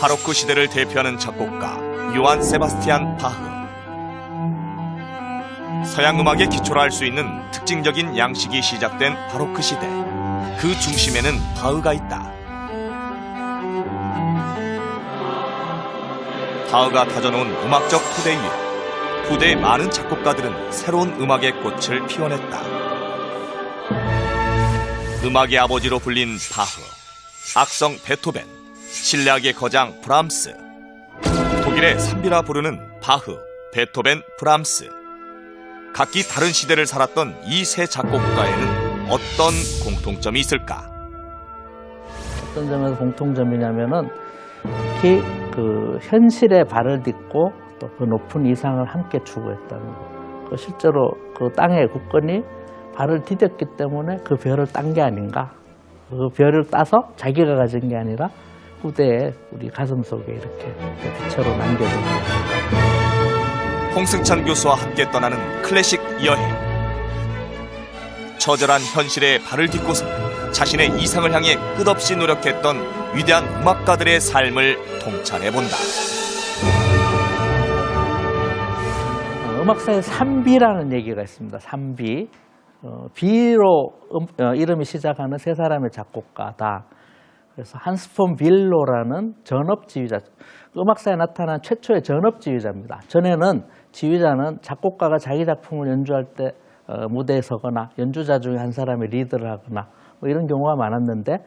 바로크 시대를 대표하는 작곡가 요한 세바스티안 바흐. 서양 음악의 기초라 할 수 있는 특징적인 양식이 시작된 바로크 시대. 그 중심에는 바흐가 있다. 바흐가 다져놓은 음악적 토대 위에 후대의 많은 작곡가들은 새로운 음악의 꽃을 피워냈다. 음악의 아버지로 불린 바흐, 악성 베토벤, 신뢰악의 거장 브람스, 독일의 산비라 부르는 바흐, 베토벤, 브람스. 각기 다른 시대를 살았던 이 세 작곡가에는 어떤 공통점이 있을까? 어떤 점에서 공통점이냐면은 특히 그 현실의 발을 딛고 또 그 높은 이상을 함께 추구했다는 거. 실제로 그 땅의 국권이 발을 디뎠기 때문에 그 별을 딴 게 아닌가. 그 별을 따서 자기가 가진 게 아니라 후대에 우리 가슴 속에 이렇게 빛으로 남겨둔 거예요. 홍승찬 교수와 함께 떠나는 클래식 여행. 처절한 현실에 발을 딛고서 자신의 이상을 향해 끝없이 노력했던 위대한 음악가들의 삶을 통찰해본다. 음악사에 삼비라는 얘기가 있습니다. 삼비. 비로 이름이 시작하는 세 사람의 작곡가다. 그래서 한스 폰 빌로라는 전업지휘자, 음악사에 나타난 최초의 전업지휘자입니다. 전에는 지휘자는 작곡가가 자기 작품을 연주할 때 무대에 서거나 연주자 중에 한 사람이 리드를 하거나 뭐 이런 경우가 많았는데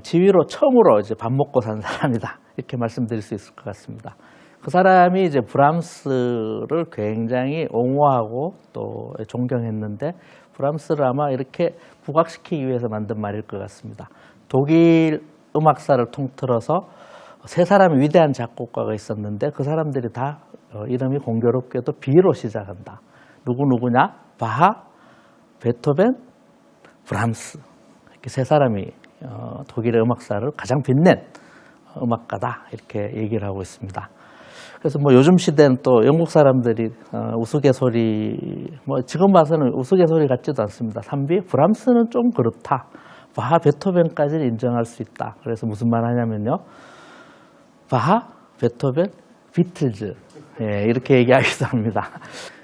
지휘로 처음으로 이제 밥 먹고 산 사람이다. 이렇게 말씀드릴 수 있을 것 같습니다. 그 사람이 이제 브람스를 굉장히 옹호하고 또 존경했는데 브람스를 아마 이렇게 부각시키기 위해서 만든 말일 것 같습니다. 독일 음악사를 통틀어서 세 사람의 위대한 작곡가가 있었는데 그 사람들이 다 이름이 공교롭게도 B로 시작한다. 누구냐? 바하, 베토벤, 브람스. 이렇게 세 사람이 독일의 음악사를 가장 빛낸 음악가다. 이렇게 얘기를 하고 있습니다. 그래서 뭐 요즘 시대는 또 영국 사람들이 우스갯소리, 뭐 지금 봐서는 우스갯소리 같지도 않습니다. 삼비, 브람스는 좀 그렇다. 바하, 베토벤까지는 인정할 수 있다. 그래서 무슨 말 하냐면요. 바하, 베토벤, 비틀즈. 예, 이렇게 얘기하기도 합니다.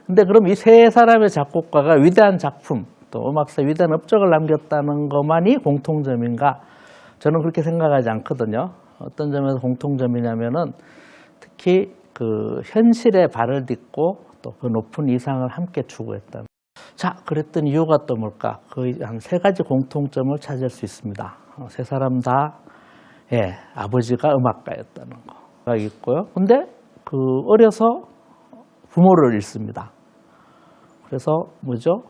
근데 그럼 이 세 사람의 작곡가가 위대한 작품, 또 음악사에 위대한 업적을 남겼다는 것만이 공통점인가? 저는 그렇게 생각하지 않거든요. 어떤 점에서 공통점이냐면은 특히 그 현실의 발을 딛고 또 그 높은 이상을 함께 추구했다. 자, 그랬던 이유가 또 뭘까? 거의 한 세 가지 공통점을 찾을 수 있습니다. 세 사람 다 아버지가 음악가였다는 거가 있고요. 근데 그 어려서 부모를 잃습니다. 그래서 뭐죠?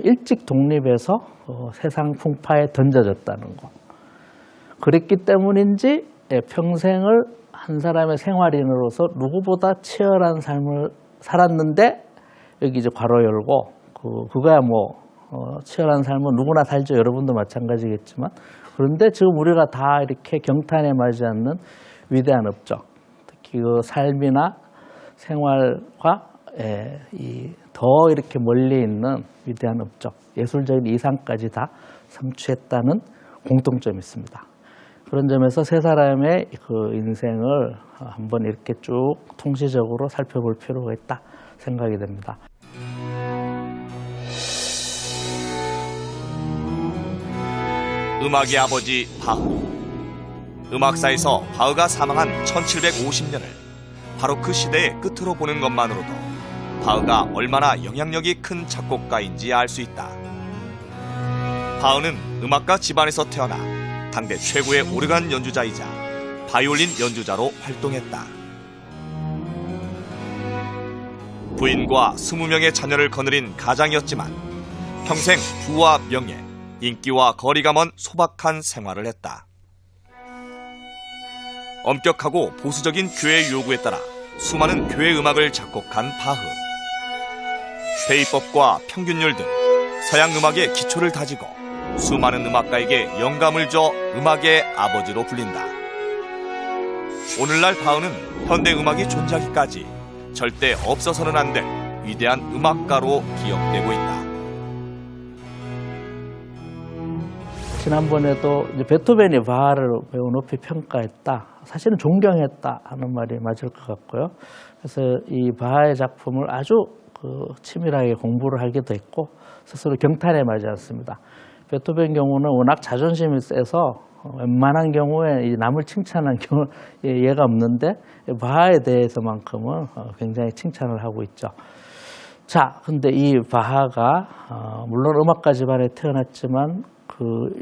일찍 독립해서 세상 풍파에 던져졌다는 거. 그랬기 때문인지 평생을 한 사람의 생활인으로서 누구보다 치열한 삶을 살았는데 여기 이제 괄호 열고 그거야 뭐 치열한 삶은 누구나 살죠. 여러분도 마찬가지겠지만 그런데 지금 우리가 다 이렇게 경탄에 맞지 않는 위대한 업적, 특히 그 삶이나 생활과 더 이렇게 멀리 있는 위대한 업적, 예술적인 이상까지 다 성취했다는 공통점이 있습니다. 그런 점에서 세 사람의 그 인생을 한번 이렇게 쭉 통시적으로 살펴볼 필요가 있다 생각이 됩니다. 음악의 아버지 바흐. 음악사에서 바흐가 사망한 1750년을 바로 그 시대의 끝으로 보는 것만으로도 바흐가 얼마나 영향력이 큰 작곡가인지 알 수 있다. 바흐는 음악가 집안에서 태어나 당대 최고의 오르간 연주자이자 바이올린 연주자로 활동했다. 부인과 20명의 자녀를 거느린 가장이었지만 평생 부와 명예, 인기와 거리가 먼 소박한 생활을 했다. 엄격하고 보수적인 교회의 요구에 따라 수많은 교회 음악을 작곡한 바흐. 대위법과 평균율 등 서양 음악의 기초를 다지고 수많은 음악가에게 영감을 줘 음악의 아버지로 불린다. 오늘날 바흐는 현대 음악이 존재하기까지 절대 없어서는 안 될 위대한 음악가로 기억되고 있다. 지난번에도 이제 베토벤이 바하를 매우 높이 평가했다. 사실은 존경했다 하는 말이 맞을 것 같고요. 그래서 이 바하의 작품을 아주 치밀하게 공부를 하기도 했고 스스로 경탄에 맞지 않습니다. 베토벤 경우는 워낙 자존심이 세서 웬만한 경우에 이 남을 칭찬한 경우 예가 없는데 바하에 대해서만큼은 굉장히 칭찬을 하고 있죠. 자, 근데 이 바하가 물론 음악가 집안에 태어났지만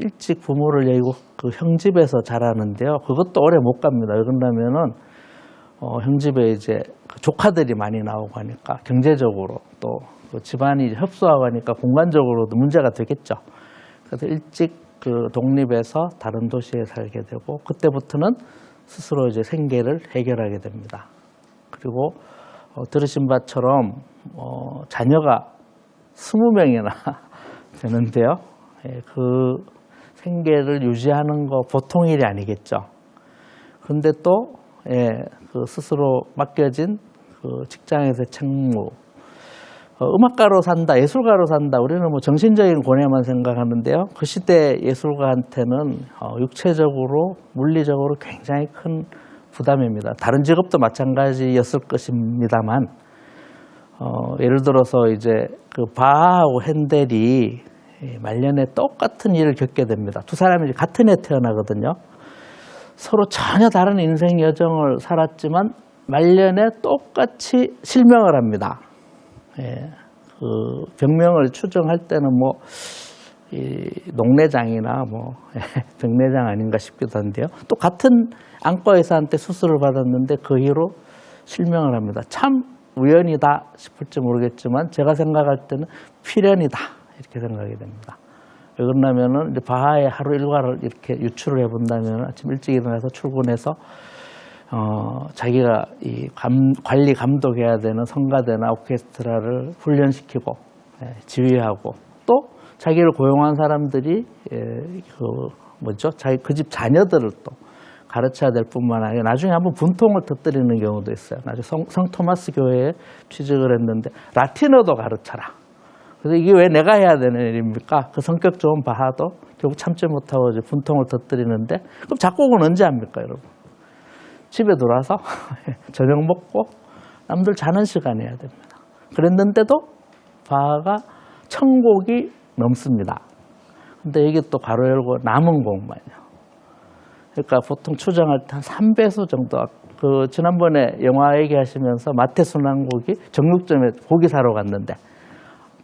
일찍 부모를 여의고 형집에서 자라는데요. 그것도 오래 못 갑니다. 왜 그러냐면은 형집에 이제 조카들이 많이 나오고 하니까 경제적으로 또 집안이 협소하고 하니까 공간적으로도 문제가 되겠죠. 그래서 일찍 독립해서 다른 도시에 살게 되고 그때부터는 스스로 이제 생계를 해결하게 됩니다. 그리고 들으신 바처럼 자녀가 20명이나 되는데요. 그 생계를 유지하는 거 보통 일이 아니겠죠. 그런데 또 스스로 맡겨진 직장에서의 책무, 음악가로 산다, 예술가로 산다. 우리는 뭐 정신적인 고뇌만 생각하는데요. 그 시대 예술가한테는 육체적으로, 물리적으로 굉장히 큰 부담입니다. 다른 직업도 마찬가지였을 것입니다만, 예를 들어서 이제 바하하고 핸델이 말년에 똑같은 일을 겪게 됩니다. 두 사람이 같은 해 태어나거든요. 서로 전혀 다른 인생 여정을 살았지만 말년에 똑같이 실명을 합니다. 병명을 추정할 때는 녹내장이나 백내장 아닌가 싶기도 한데요. 또 같은 안과 의사한테 수술을 받았는데 그 이후로 실명을 합니다. 참 우연이다 싶을지 모르겠지만 제가 생각할 때는 필연이다 이렇게 생각이 됩니다. 왜 그러냐면은 이제 바하의 하루 일과를 이렇게 유추를 해본다면 아침 일찍 일어나서 출근해서 자기가 이 관리 감독해야 되는 성가대나 오케스트라를 훈련시키고 지휘하고 또 자기를 고용한 사람들이 자기 그 집 자녀들을 또 가르쳐야 될 뿐만 아니라 나중에 한번 분통을 터뜨리는 경우도 있어요. 나중에 성 토마스 교회에 취직을 했는데 라틴어도 가르쳐라. 그래서 이게 왜 내가 해야 되는 일입니까? 그 성격 좋은 바하도 결국 참지 못하고 이제 분통을 터뜨리는데 그럼 작곡은 언제 합니까, 여러분? 집에 들어와서 저녁 먹고 남들 자는 시간에 해야 됩니다. 그랬는데도 바하가 1000곡이 넘습니다. 근데 이게 또 괄호 열고 남은 곡만요. 그러니까 보통 추정할 때 한 3배수 정도. 지난번에 영화 얘기하시면서 마태순환곡이 정육점에 고기 사러 갔는데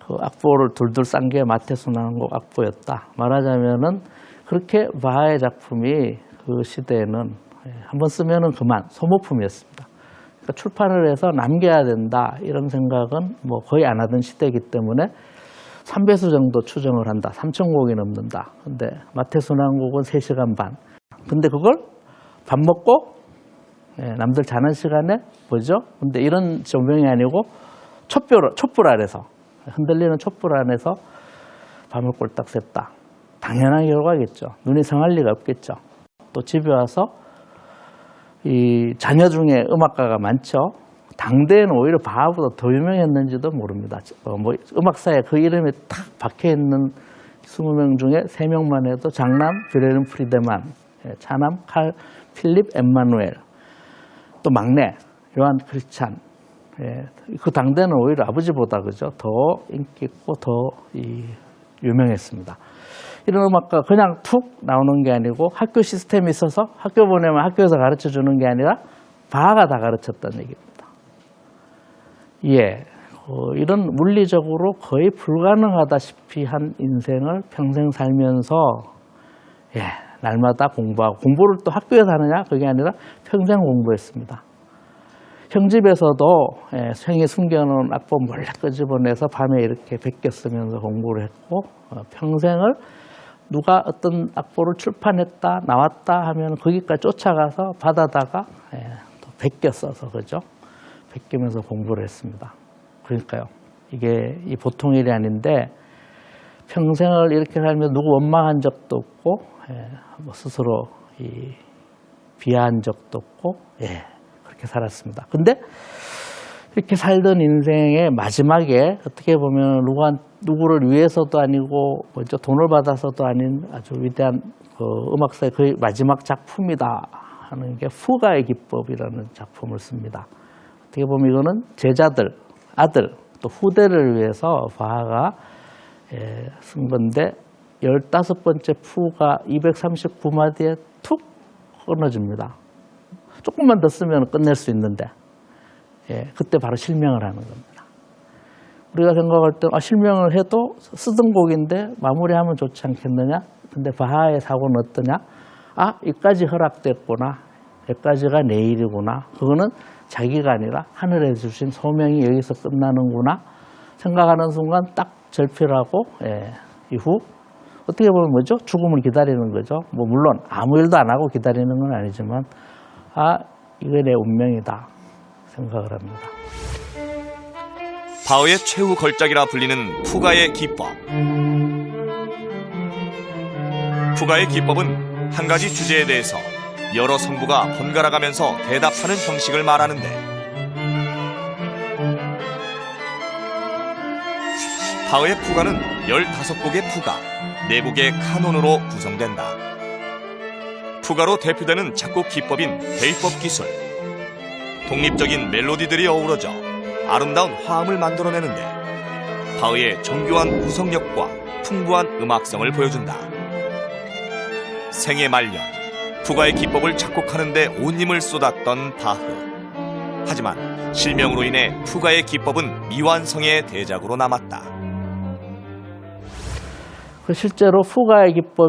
그 악보를 둘둘 싼 게 마태순환곡 악보였다. 말하자면은 그렇게 바하의 작품이 그 시대에는 한번 쓰면은 그만 소모품이었습니다. 그러니까 출판을 해서 남겨야 된다 이런 생각은 거의 안 하던 시대이기 때문에 3배수 정도 추정을 한다. 3000곡이 넘는다. 근데 마태순환곡은 3시간 반. 근데 그걸 밥 먹고 남들 자는 시간에 보죠. 근데 이런 조명이 아니고 촛불 아래서 흔들리는 촛불 안에서 밤을 꼴딱 샜다. 당연한 결과겠죠. 눈이 성할 리가 없겠죠. 또 집에 와서 이 자녀 중에 음악가가 많죠. 당대에는 오히려 바하보다 더 유명했는지도 모릅니다. 음악사에 그 이름이 딱 박혀있는 20명 중에 3명만 해도 장남 빌헬름 프리드만, 차남 칼 필립 엠마누엘, 또 막내 요한 크리스찬. 그 당대는 오히려 아버지보다 더 인기 있고 더 유명했습니다. 이런 음악가 그냥 툭 나오는 게 아니고 학교 시스템이 있어서 학교 보내면 학교에서 가르쳐 주는 게 아니라 바하가 다 가르쳤다는 얘기입니다. 이런 물리적으로 거의 불가능하다시피 한 인생을 평생 살면서 날마다 공부하고 공부를 또 학교에서 하느냐 그게 아니라 평생 공부했습니다. 형집에서도 생에 숨겨놓은 악보 몰래 끄집어내서 밤에 이렇게 베껴 쓰면서 공부를 했고 평생을 누가 어떤 악보를 출판했다 나왔다 하면 거기까지 쫓아가서 받아다가 또 베껴 써서 베끼면서 공부를 했습니다. 그러니까요 이게 보통 일이 아닌데 평생을 이렇게 살면서 누구 원망한 적도 없고 스스로 비하한 적도 없고 그렇게 살았습니다. 근데 이렇게 살던 인생의 마지막에 어떻게 보면 누구를 위해서도 아니고 먼저 돈을 받아서도 아닌 아주 위대한 그 음악사의 거의 마지막 작품이다 하는 게 푸가의 기법이라는 작품을 씁니다. 어떻게 보면 이거는 제자들, 아들, 또 후대를 위해서 바하가 쓴 건데 15번째 푸가 239마디에 툭 끊어집니다. 조금만 더 쓰면 끝낼 수 있는데 그때 바로 실명을 하는 겁니다. 우리가 생각할 때 실명을 해도 쓰던 곡인데 마무리하면 좋지 않겠느냐? 근데 바하의 사고는 어떠냐? 여기까지 허락됐구나. 여기까지가 내일이구나. 그거는 자기가 아니라 하늘에 주신 소명이 여기서 끝나는구나 생각하는 순간 딱 절필하고 이후 어떻게 보면 뭐죠? 죽음을 기다리는 거죠. 뭐 물론 아무 일도 안 하고 기다리는 건 아니지만 이게 내 운명이다 생각을 합니다. 바흐의 최후 걸작이라 불리는 푸가의 기법. 푸가의 기법은 한 가지 주제에 대해서 여러 성부가 번갈아 가면서 대답하는 형식을 말하는데 바흐의 푸가는 15곡의 푸가, 4곡의 카논으로 구성된다. 푸가로 대표되는 작곡 기법인 대위법 기술. 독립적인 멜로디들이 어우러져 아름다운 화음을 만들어내는데 바흐의 정교한 구성력과 풍부한 음악성을 보여준다. 생애 말년 푸가의 기법을 작곡하는 데 온 힘을 쏟았던 바흐. 하지만 실명으로 인해 푸가의 기법은 미완성의 대작으로 남았다. 실제로 푸가의 기법이